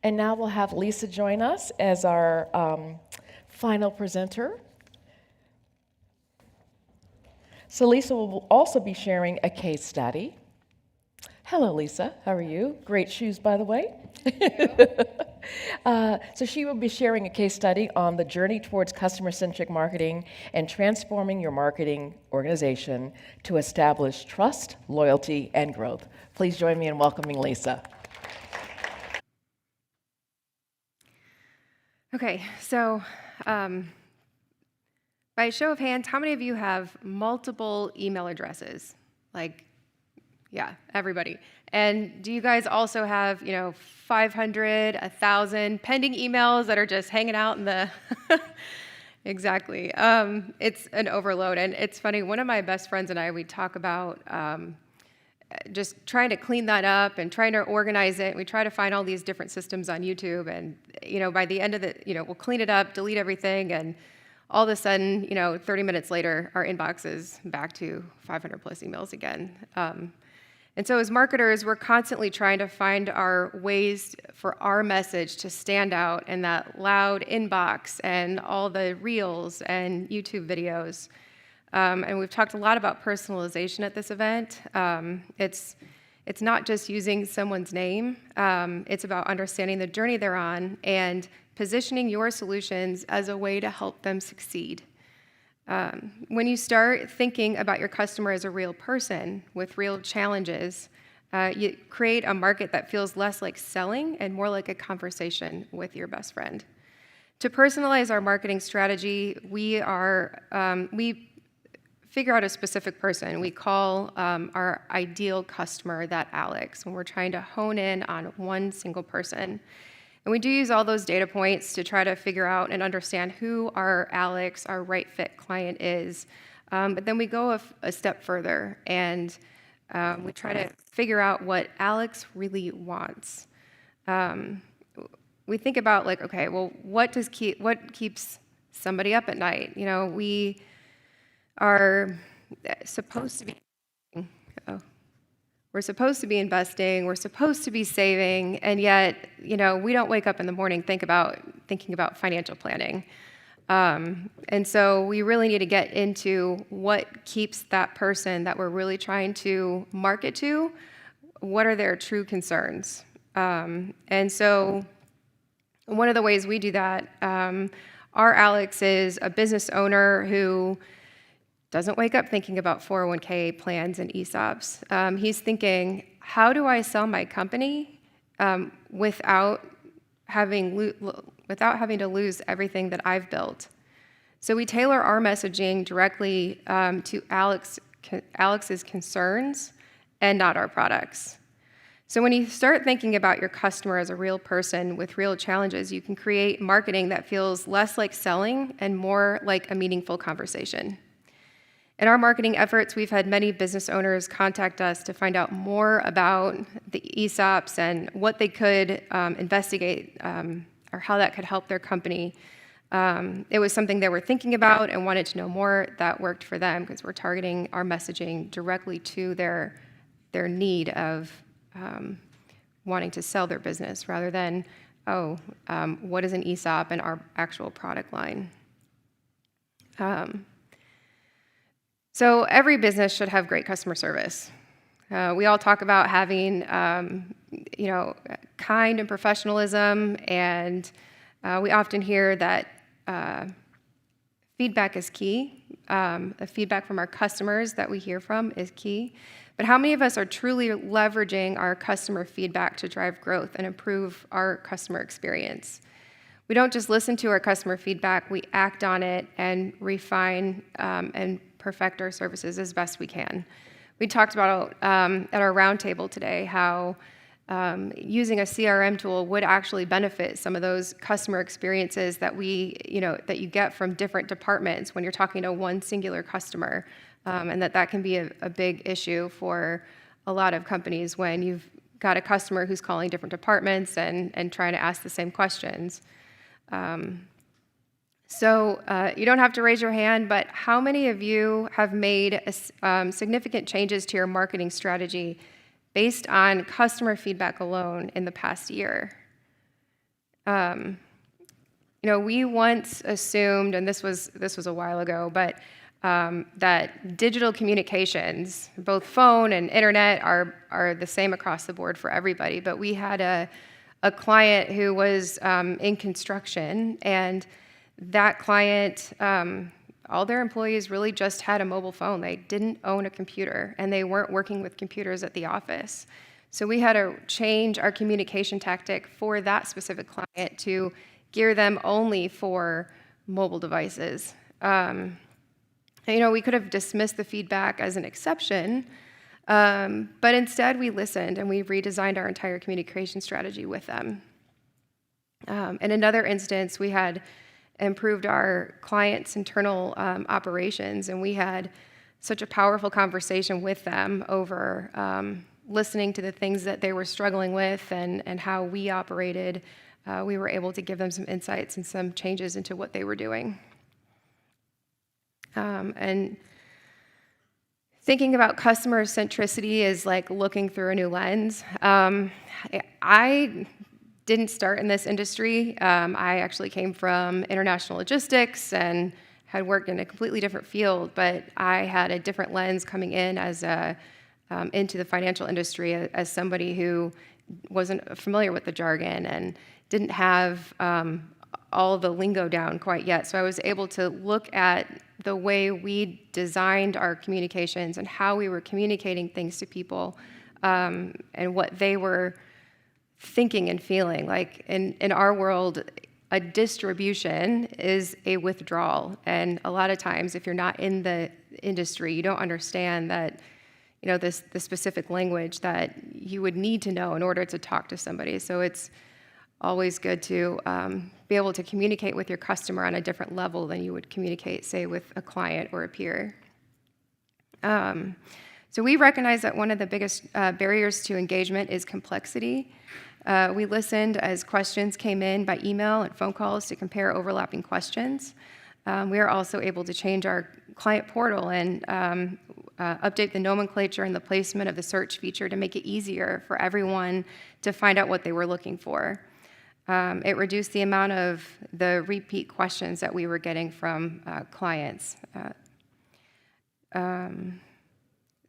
And now we'll have Lisa join us as our final presenter. So Lisa will also be sharing a case study. Hello, Lisa. How are you? Great shoes, by the way. So she will be sharing a case study on the journey towards customer-centric marketing and transforming your marketing organization to establish trust, loyalty, and growth. Please join me in welcoming Lisa. Okay, so by a show of hands, how many of you have multiple email addresses? Like, yeah, everybody. And do you guys also have, 500, 1,000 pending emails that are just hanging out in the... Exactly. It's an overload. And it's funny, one of my best friends and I, we talk about just trying to clean that up and trying to organize it. We try to find all these different systems on YouTube. And, by the end of the, we'll clean it up, delete everything, and all of a sudden, 30 minutes later, our inbox is back to 500 plus emails again. And so as marketers, we're constantly trying to find our ways for our message to stand out in that loud inbox and all the reels and YouTube videos. And we've talked a lot about personalization at this event. It's not just using someone's name. It's about understanding the journey they're on and positioning your solutions as a way to help them succeed. When you start thinking about your customer as a real person with real challenges, you create a market that feels less like selling and more like a conversation with your best friend. To personalize our marketing strategy, we figure out a specific person. We call our ideal customer that Alex when we're trying to hone in on one single person. And we do use all those data points to try to figure out and understand who our Alex, our right fit client is. But then we go a step further and we try to figure out what Alex really wants. We think about like, okay, well, what keeps somebody up at night? We are supposed to be. We're supposed to be investing, we're supposed to be saving, and yet, we don't wake up in the morning thinking about financial planning. And so we really need to get into what keeps that person that we're really trying to market to, what are their true concerns. And so one of the ways we do that, our Alex is a business owner who doesn't wake up thinking about 401k plans and ESOPs. He's thinking, how do I sell my company without having to lose everything that I've built? So we tailor our messaging directly to Alex's concerns and not our products. So when you start thinking about your customer as a real person with real challenges, you can create marketing that feels less like selling and more like a meaningful conversation. In our marketing efforts, we've had many business owners contact us to find out more about the ESOPs and what they could investigate or how that could help their company. It was something they were thinking about and wanted to know more. That worked for them because we're targeting our messaging directly to their need of wanting to sell their business rather than, what is an ESOP and our actual product line. So every business should have great customer service. We all talk about having, kind and professionalism, and we often hear that feedback is key. The feedback from our customers that we hear from is key. But how many of us are truly leveraging our customer feedback to drive growth and improve our customer experience? We don't just listen to our customer feedback, we act on it and refine and perfect our services as best we can. We talked about at our roundtable today how using a CRM tool would actually benefit some of those customer experiences that that you get from different departments when you're talking to one singular customer, and that can be a big issue for a lot of companies when you've got a customer who's calling different departments and trying to ask the same questions. So you don't have to raise your hand, but how many of you have made significant changes to your marketing strategy based on customer feedback alone in the past year? We once assumed, and this was a while ago, but that digital communications, both phone and internet, are the same across the board for everybody. But we had a client who was in construction, and that client, all their employees really just had a mobile phone. They didn't own a computer, and they weren't working with computers at the office. So we had to change our communication tactic for that specific client to gear them only for mobile devices. We could have dismissed the feedback as an exception, but instead we listened and we redesigned our entire communication strategy with them. In another instance, we had improved our clients' internal operations, and we had such a powerful conversation with them over listening to the things that they were struggling with and how we operated. We were able to give them some insights and some changes into what they were doing. And thinking about customer centricity is like looking through a new lens. I didn't start in this industry. I actually came from international logistics and had worked in a completely different field, but I had a different lens coming in as into the financial industry as somebody who wasn't familiar with the jargon and didn't have all the lingo down quite yet. So I was able to look at the way we designed our communications and how we were communicating things to people, and what they were thinking and feeling. Like in our world, a distribution is a withdrawal. And a lot of times, if you're not in the industry, you don't understand that, the specific language that you would need to know in order to talk to somebody. So it's always good to be able to communicate with your customer on a different level than you would communicate, say, with a client or a peer. So we recognize that one of the biggest barriers to engagement is complexity. We listened as questions came in by email and phone calls to compare overlapping questions. We are also able to change our client portal and update the nomenclature and the placement of the search feature to make it easier for everyone to find out what they were looking for. It reduced the amount of the repeat questions that we were getting from clients.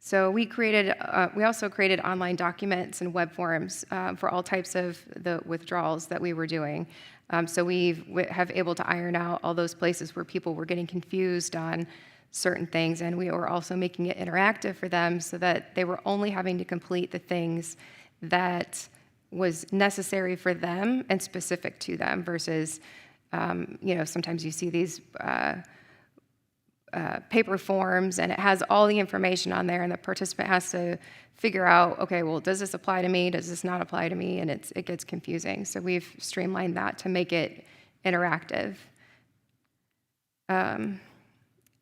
So we also created online documents and web forms for all types of the withdrawals that we were doing. So we have able to iron out all those places where people were getting confused on certain things, and we were also making it interactive for them so that they were only having to complete the things that was necessary for them and specific to them versus, sometimes you see these paper forms and it has all the information on there and the participant has to figure out, okay, well, does this apply to me? Does this not apply to me? And it gets confusing. So we've streamlined that to make it interactive.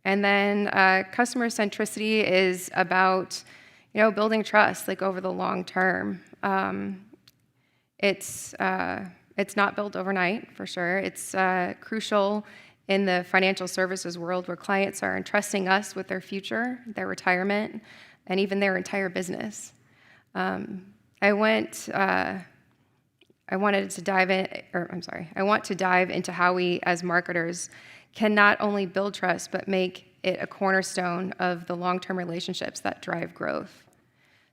And then customer centricity is about, building trust, like over the long term. It's not built overnight, for sure. It's crucial in the financial services world where clients are entrusting us with their future, their retirement, and even their entire business. I want to dive into how we, as marketers, can not only build trust, but make it a cornerstone of the long-term relationships that drive growth.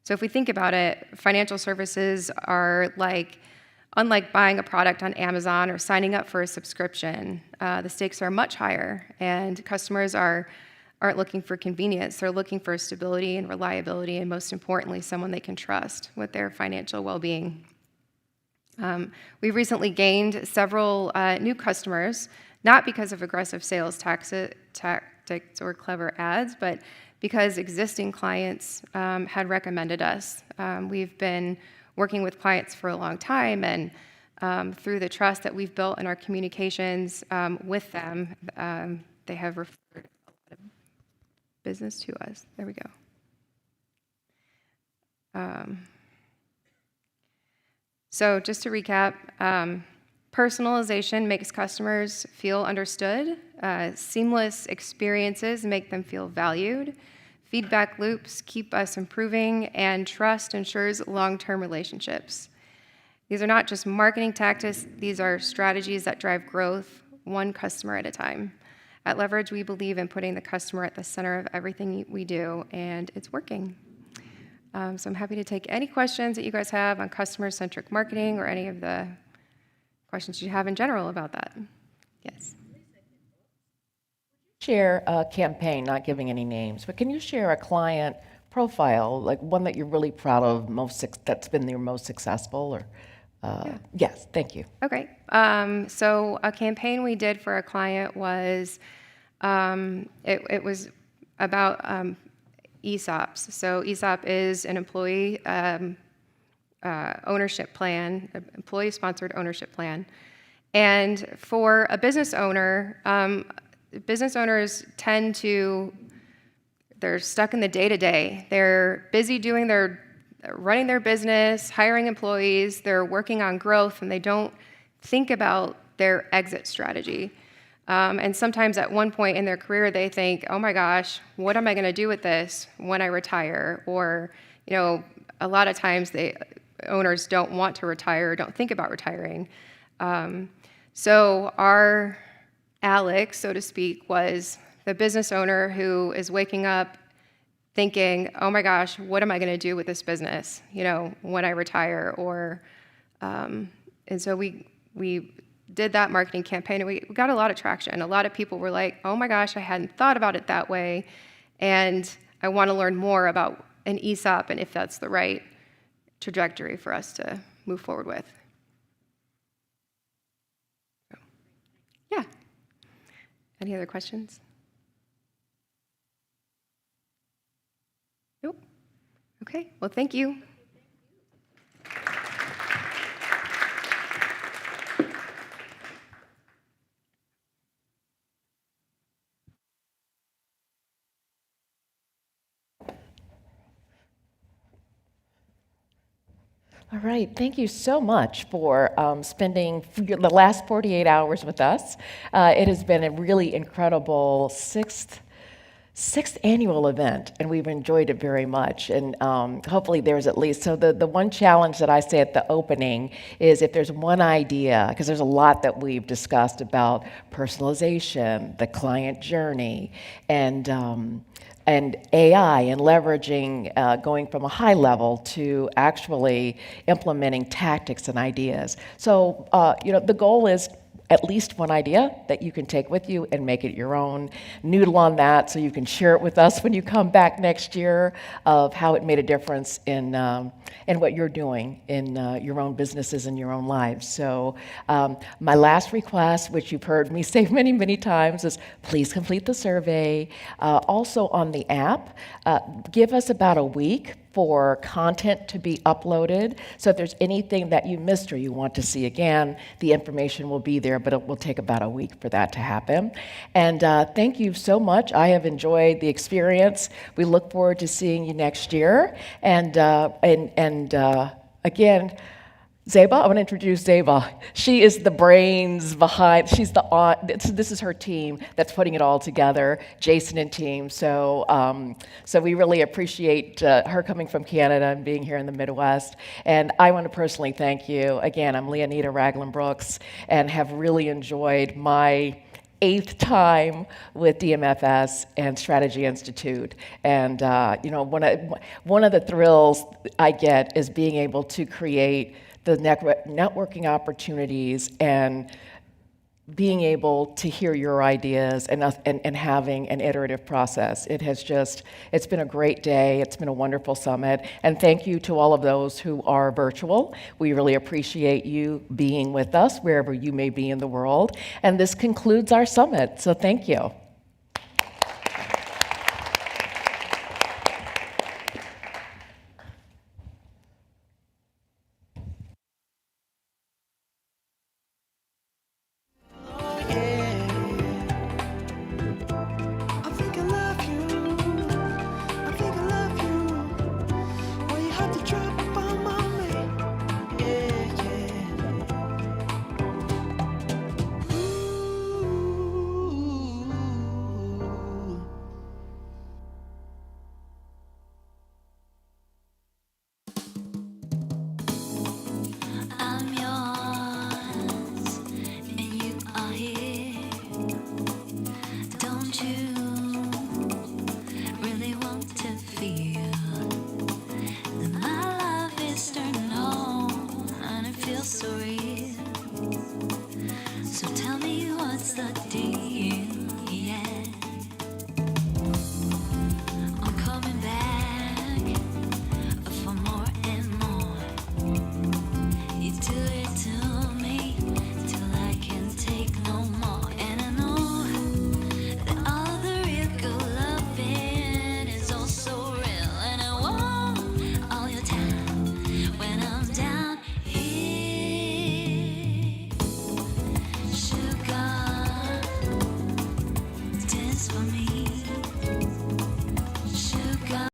So if we think about it, financial services are unlike buying a product on Amazon or signing up for a subscription. The stakes are much higher, and customers aren't looking for convenience. They're looking for stability and reliability, and most importantly, someone they can trust with their financial well-being. We've recently gained several new customers, not because of aggressive sales tactics or clever ads, but because existing clients had recommended us. We've been working with clients for a long time, and through the trust that we've built in our communications with them, they have referred a lot of business to us. There we go. So just to recap, personalization makes customers feel understood. Seamless experiences make them feel valued. Feedback loops keep us improving, and trust ensures long-term relationships. These are not just marketing tactics, these are strategies that drive growth one customer at a time. At Leverage, we believe in putting the customer at the center of everything we do, and it's working. So I'm happy to take any questions that you guys have on customer-centric marketing or any of the questions you have in general about that. Yes. Share a campaign, not giving any names, but can you share a client profile, like one that you're really proud of, that's been your most successful? Or Yes, thank you. Okay. So a campaign we did for a client was, it was about ESOPs. So ESOP is an employee ownership plan, employee-sponsored ownership plan. And for a business owner, business owners tend to, they're stuck in the day-to-day. They're busy running their business, hiring employees, they're working on growth, and they don't think about their exit strategy. And sometimes at one point in their career, they think, oh my gosh, what am I gonna do with this when I retire? Or, a lot of times owners don't want to retire, don't think about retiring. So our Alex, so to speak, was the business owner who is waking up thinking, oh my gosh, what am I going to do with this business, when I retire? And so we did that marketing campaign, and we got a lot of traction. A lot of people were like, oh my gosh, I hadn't thought about it that way, and I want to learn more about an ESOP and if that's the right trajectory for us to move forward with. Yeah. Any other questions? Nope. Okay, well, thank you. All right, thank you so much for spending the last 48 hours with us. It has been a really incredible sixth annual event, and we've enjoyed it very much. And hopefully there's at least, so the one challenge that I say at the opening is if there's one idea, because there's a lot that we've discussed about personalization, the client journey, and AI, and leveraging, going from a high level to actually implementing tactics and ideas. So, the goal is at least one idea that you can take with you and make it your own. Noodle on that so you can share it with us when you come back next year of how it made a difference in what you're doing in your own businesses and your own lives. So my last request, which you've heard me say many, many times, is please complete the survey. Also on the app, give us about a week for content to be uploaded. So if there's anything that you missed or you want to see again, the information will be there, but it will take about a week for that to happen. And thank you so much. I have enjoyed the experience. We look forward to seeing you next year. And again, Zeba, I want to introduce Zeba. She is the brains behind, this is her team that's putting it all together, Jason and team. So we really appreciate her coming from Canada and being here in the Midwest. And I want to personally thank you. Again, I'm Leonida Ragland Brooks and have really enjoyed my 8th time with DMFS and Strategy Institute. And one of the thrills I get is being able to create the networking opportunities and being able to hear your ideas and having an iterative process. It's been a great day. It's been a wonderful summit. And thank you to all of those who are virtual. We really appreciate you being with us wherever you may be in the world. And this concludes our summit. So thank you.